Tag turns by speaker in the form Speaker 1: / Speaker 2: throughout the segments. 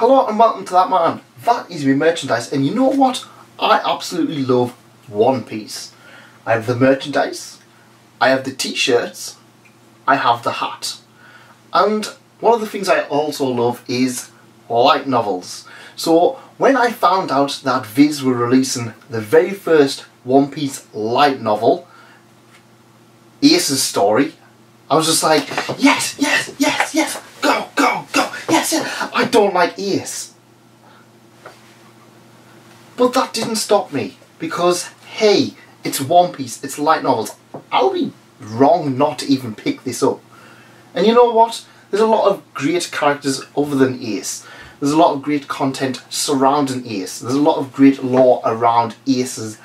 Speaker 1: Hello and welcome to That Man. That is my merchandise, and you know what? I absolutely love One Piece. I have the merchandise, I have the t-shirts, I have the hat. And one of the things I also love is light novels. So when I found out that Viz were releasing the very first One Piece light novel, Ace's Story, I was just like, yes, yes, yes, yes, go, go, go, yes, yes. I don't like Ace. But that didn't stop me, because hey, it's One Piece, it's light novels. I'll be wrong not to even pick this up. And you know what? There's a lot of great characters other than Ace. There's a lot of great content surrounding Ace. There's a lot of great lore around Ace's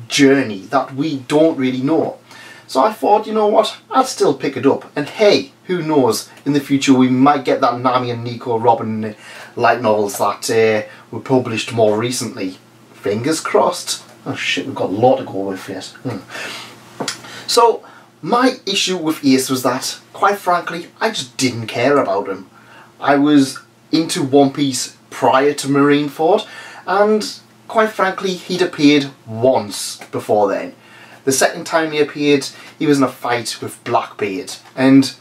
Speaker 1: journey that we don't really know. So I thought, you know what, I'd still pick it up. And hey, who knows, in the future we might get that Nami and Nico Robin light novels that were published more recently. Fingers crossed. Oh shit, we've got a lot to go with yet. So, my issue with Ace was that, quite frankly, I just didn't care about him. I was into One Piece prior to Marineford, and quite frankly, he'd appeared once before then. The second time he appeared, he was in a fight with Blackbeard. And,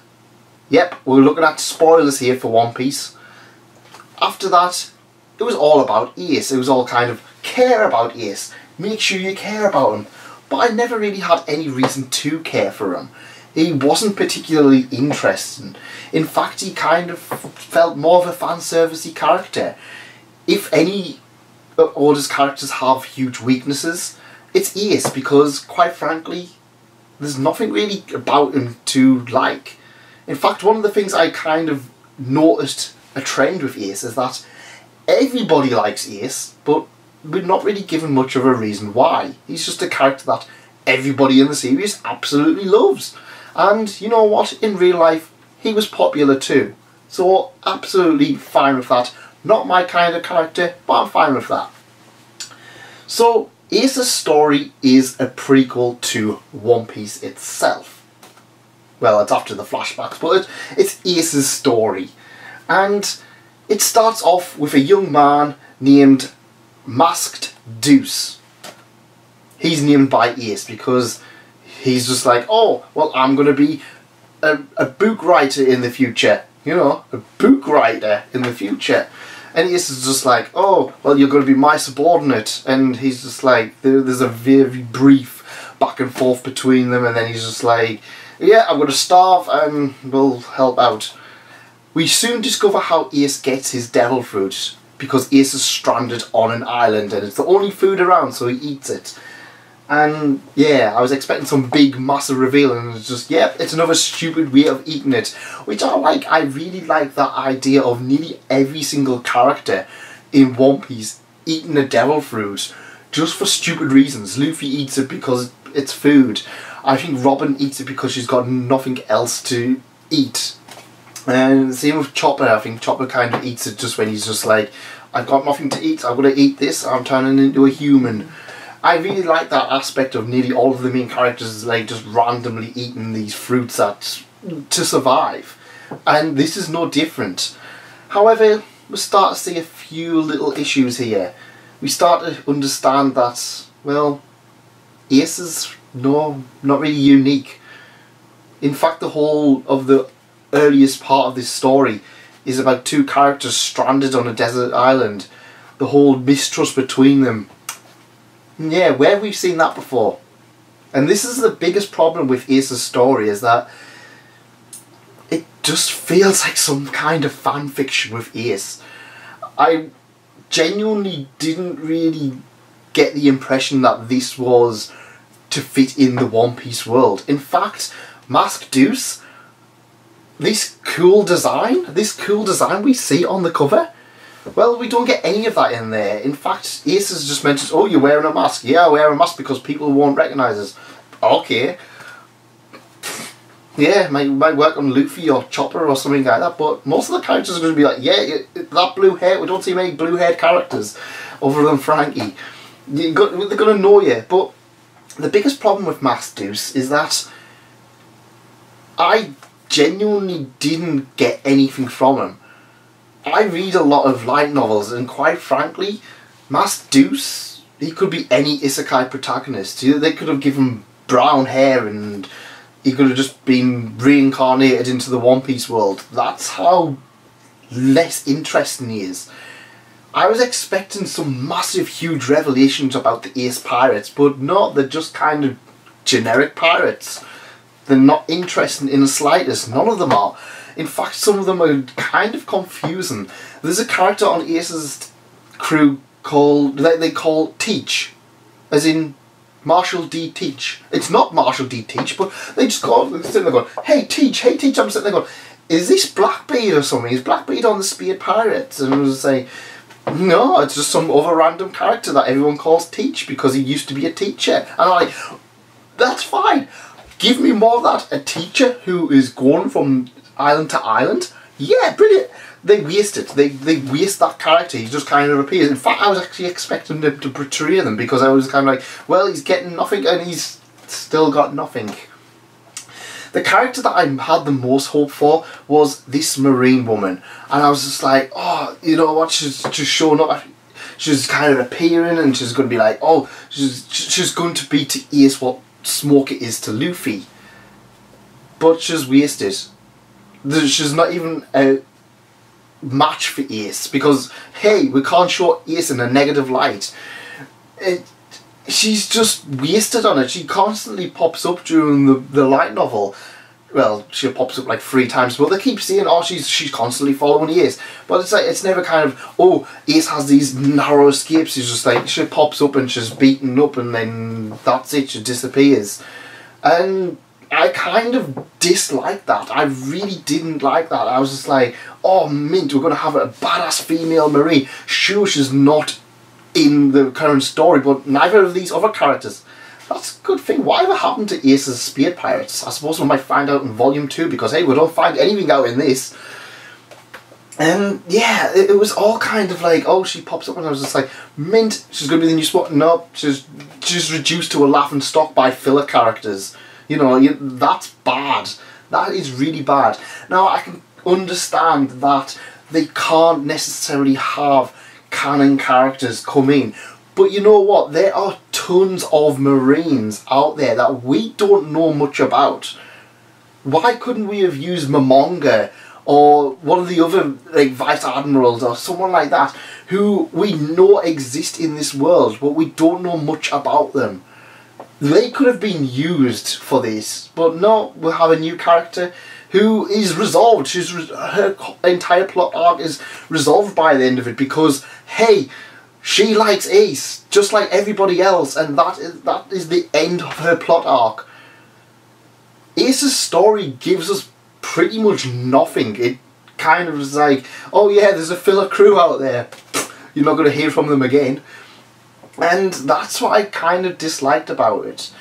Speaker 1: yep, we're looking at spoilers here for One Piece. After that, it was all about Ace. It was all kind of, care about Ace. Make sure you care about him. But I never really had any reason to care for him. He wasn't particularly interesting. In fact, he kind of felt more of a fan-servicey character. If any of Oda's characters have huge weaknesses, it's Ace, because quite frankly, there's nothing really about him to like. In fact, one of the things I kind of noticed a trend with Ace is that everybody likes Ace, but we're not really given much of a reason why. He's just a character that everybody in the series absolutely loves. And you know what, in real life, he was popular too. So absolutely fine with that. Not my kind of character, but I'm fine with that. So Ace's Story is a prequel to One Piece itself. Well, it's after the flashbacks, but it's Ace's story. And it starts off with a young man named Masked Deuce. He's named by Ace because he's just like, oh, well, I'm going to be a book writer in the future. You know, a book writer in the future. And Ace is just like, oh, well, you're going to be my subordinate. And he's just like, there's a very brief back and forth between them. And then he's just like, yeah, I'm going to starve and we'll help out. We soon discover how Ace gets his devil fruit, because Ace is stranded on an island and it's the only food around, so he eats it. And yeah, I was expecting some big massive reveal, and it's just, yep, it's another stupid way of eating it. Which I like. I really like that idea of nearly every single character in One Piece eating a devil fruit just for stupid reasons. Luffy eats it because it's food. I think Robin eats it because she's got nothing else to eat. And same with Chopper. I think Chopper kind of eats it just when he's just like, I've got nothing to eat, I'm going to eat this, I'm turning into a human. I really like that aspect of nearly all of the main characters like just randomly eating these fruits to survive. And this is no different. However, we start to see a few little issues here. We start to understand that, well, Ace is not really unique. In fact, the whole of the earliest part of this story is about two characters stranded on a desert island. The whole mistrust between them. Yeah, where have we seen that before? And this is the biggest problem with Ace's Story, is that it just feels like some kind of fan fiction with Ace. I genuinely didn't really get the impression that this was to fit in the One Piece world. In fact, Masked Deuce, this cool design we see on the cover, well, we don't get any of that in there. In fact, Ace has just mentioned, oh, you're wearing a mask. Yeah, I wear a mask because people won't recognise us. Okay. Yeah, might work on Luffy or Chopper or something like that, but most of the characters are going to be like, yeah, that blue hair, we don't see many blue-haired characters other than Frankie. They're going to know you. But the biggest problem with Masked Deuce is that I genuinely didn't get anything from him. I read a lot of light novels, and quite frankly, Mas Deuce, he could be any isekai protagonist. They could have given him brown hair and he could have just been reincarnated into the One Piece world. That's how less interesting he is. I was expecting some massive, huge revelations about the Ace pirates, but no, they're just kind of generic pirates. They're not interesting in the slightest. None of them are. In fact, some of them are kind of confusing. There's a character on Ace's crew called, they call Teach, as in Marshall D. Teach. It's not Marshall D. Teach, but they just go, they're sitting there going, hey Teach, hey Teach. I'm sitting there going, is this Blackbeard or something? Is Blackbeard on the Speared Pirates? And I was like, no, it's just some other random character that everyone calls Teach because he used to be a teacher. And I'm like, that's fine. Give me more of that. A teacher who is going from island to island? Yeah, brilliant. They waste it. They waste that character. He just kind of appears. In fact, I was actually expecting them to betray them because I was kind of like, well, he's getting nothing and he's still got nothing. The character that I had the most hope for was this Marine woman. And I was just like, oh, you know what, she's just showing up. She's kind of appearing and she's going to be like, oh, she's going to be to Ace what Smoker is to Luffy. But she's wasted. She's not even a match for Ace because, hey, we can't show Ace in a negative light. She's just wasted on it. She constantly pops up during the light novel. Well, she pops up like 3 times, but they keep saying, oh, she's constantly following Ace. But it's like, it's never kind of, oh, Ace has these narrow escapes. She's just like, she pops up and she's beaten up and then that's it, she disappears. And I kind of disliked that. I really didn't like that. I was just like, oh, mint, we're going to have a badass female Marine. Sure, she's not in the current story, but neither of these other characters. That's a good thing. Whatever happened to Ace's Speared Pirates? I suppose we might find out in Volume 2 because, hey, we don't find anything out in this. And yeah, it was all kind of like, oh, she pops up and I was just like, mint, she's going to be the new spot. No, she's reduced to a laughing stock by filler characters. You know, that's bad. That is really bad. Now, I can understand that they can't necessarily have canon characters come in, but you know what, there are tons of Marines out there that we don't know much about. Why couldn't we have used Momonga or one of the other like Vice Admirals or someone like that who we know exist in this world but we don't know much about them? They could have been used for this, but no, we'll have a new character who is resolved. Her entire plot arc is resolved by the end of it because, hey, she likes Ace just like everybody else, and that is the end of her plot arc. Ace's story gives us pretty much nothing. It kind of is like, oh yeah, there's a filler crew out there. You're not going to hear from them again. And that's what I kind of disliked about it.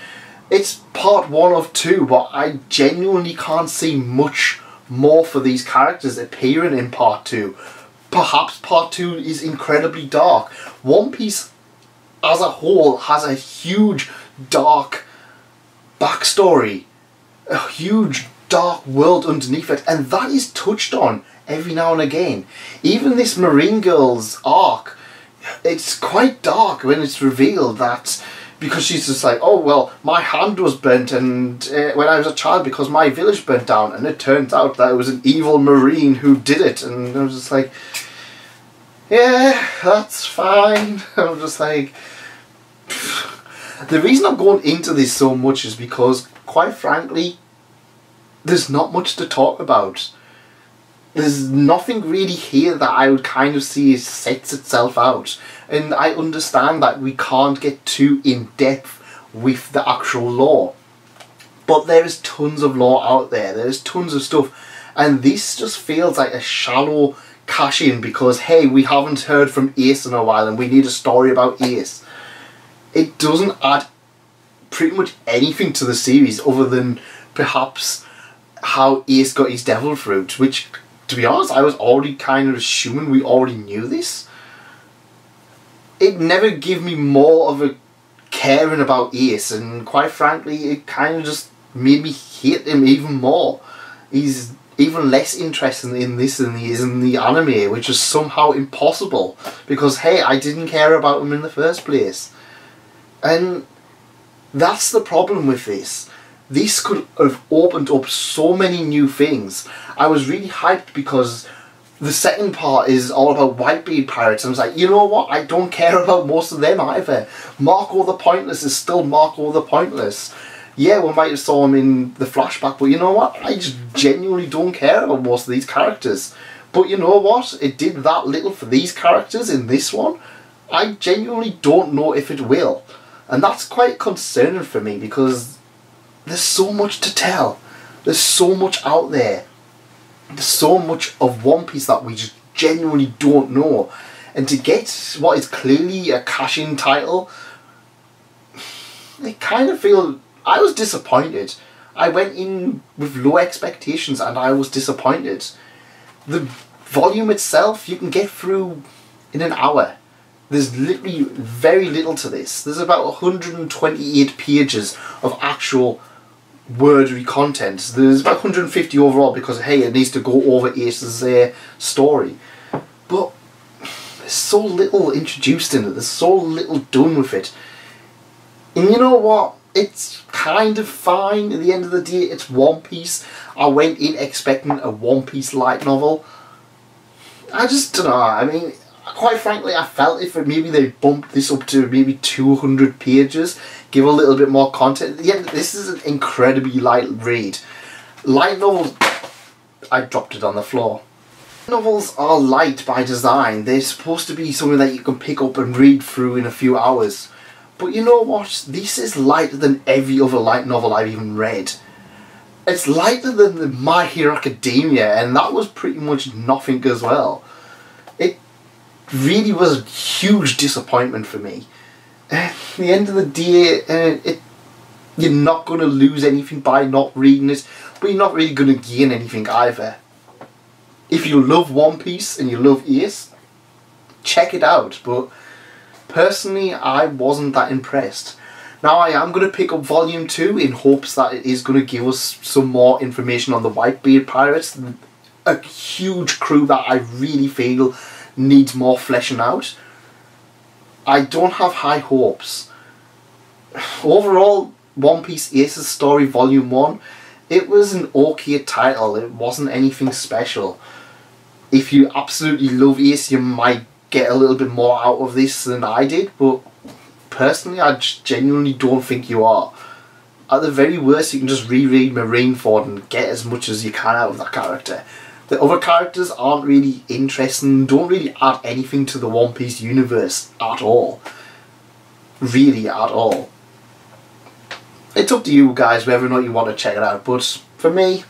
Speaker 1: It's part 1 of 2, but I genuinely can't see much more for these characters appearing in part 2. Perhaps part 2 is incredibly dark. One Piece as a whole has a huge dark backstory. A huge dark world underneath it, and that is touched on every now and again. Even this Marine Girl's arc, it's quite dark when it's revealed that, because she's just like, oh well, my hand was burnt and when I was a child because my village burnt down, and it turns out that it was an evil Marine who did it, and I was just like, yeah, that's fine. I'm just like, the reason I'm going into this so much is because, quite frankly, there's not much to talk about. There's nothing really here that I would kind of see sets itself out. And I understand that we can't get too in depth with the actual lore. But there is tons of lore out there. There's tons of stuff. And this just feels like a shallow cash in because, hey, we haven't heard from Ace in a while and we need a story about Ace. It doesn't add pretty much anything to the series other than perhaps how Ace got his devil fruit, which, to be honest, I was already kind of assuming we already knew this. It never gave me more of a caring about Ace, and quite frankly, it kind of just made me hate him even more. He's even less interested in this than he is in the anime, which is somehow impossible because, hey, I didn't care about him in the first place. And that's the problem with this. This could have opened up so many new things. I was really hyped because the second part is all about Whitebeard pirates. I was like, you know what? I don't care about most of them either. Marco the Pointless is still Marco the Pointless. Yeah, we might have saw him in the flashback, but you know what? I just genuinely don't care about most of these characters. But you know what? It did that little for these characters in this one. I genuinely don't know if it will. And that's quite concerning for me because there's so much to tell. There's so much out there. There's so much of One Piece that we just genuinely don't know. And to get what is clearly a cash-in title, I kind of feel... I was disappointed. I went in with low expectations and I was disappointed. The volume itself you can get through in an hour. There's literally very little to this. There's about 128 pages of actual wordery content. There's about 150 overall because, hey, it needs to go over Ace's story. But there's so little introduced in it. There's so little done with it. And you know what? It's kind of fine at the end of the day. It's One Piece. I went in expecting a One Piece light novel. I just don't know. I mean, quite frankly, I felt if maybe they bumped this up to maybe 200 pages, give a little bit more content. Yeah, this is an incredibly light read. Light novels... I dropped it on the floor. Novels are light by design. They're supposed to be something that you can pick up and read through in a few hours. But you know what? This is lighter than every other light novel I've even read. It's lighter than the My Hero Academia, and that was pretty much nothing as well. It really was a huge disappointment for me. At the end of the day, you're not going to lose anything by not reading it, but you're not really going to gain anything either. If you love One Piece and you love Ace, check it out, but personally, I wasn't that impressed. Now, I am going to pick up Volume 2 in hopes that it is going to give us some more information on the Whitebeard pirates. A huge crew that I really feel needs more fleshing out. I don't have high hopes. Overall, One Piece Ace's Story Volume 1, it was an okay title. It wasn't anything special. If you absolutely love Ace, you might get a little bit more out of this than I did, but personally I just genuinely don't think you are. At the very worst, you can just reread Marineford and get as much as you can out of that character. The other characters aren't really interesting, don't really add anything to the One Piece universe at all. Really, at all. It's up to you guys whether or not you want to check it out, but for me,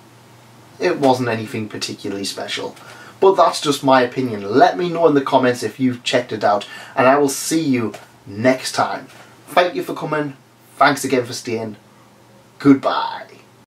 Speaker 1: it wasn't anything particularly special. But that's just my opinion. Let me know in the comments if you've checked it out, and I will see you next time. Thank you for coming. Thanks again for staying. Goodbye.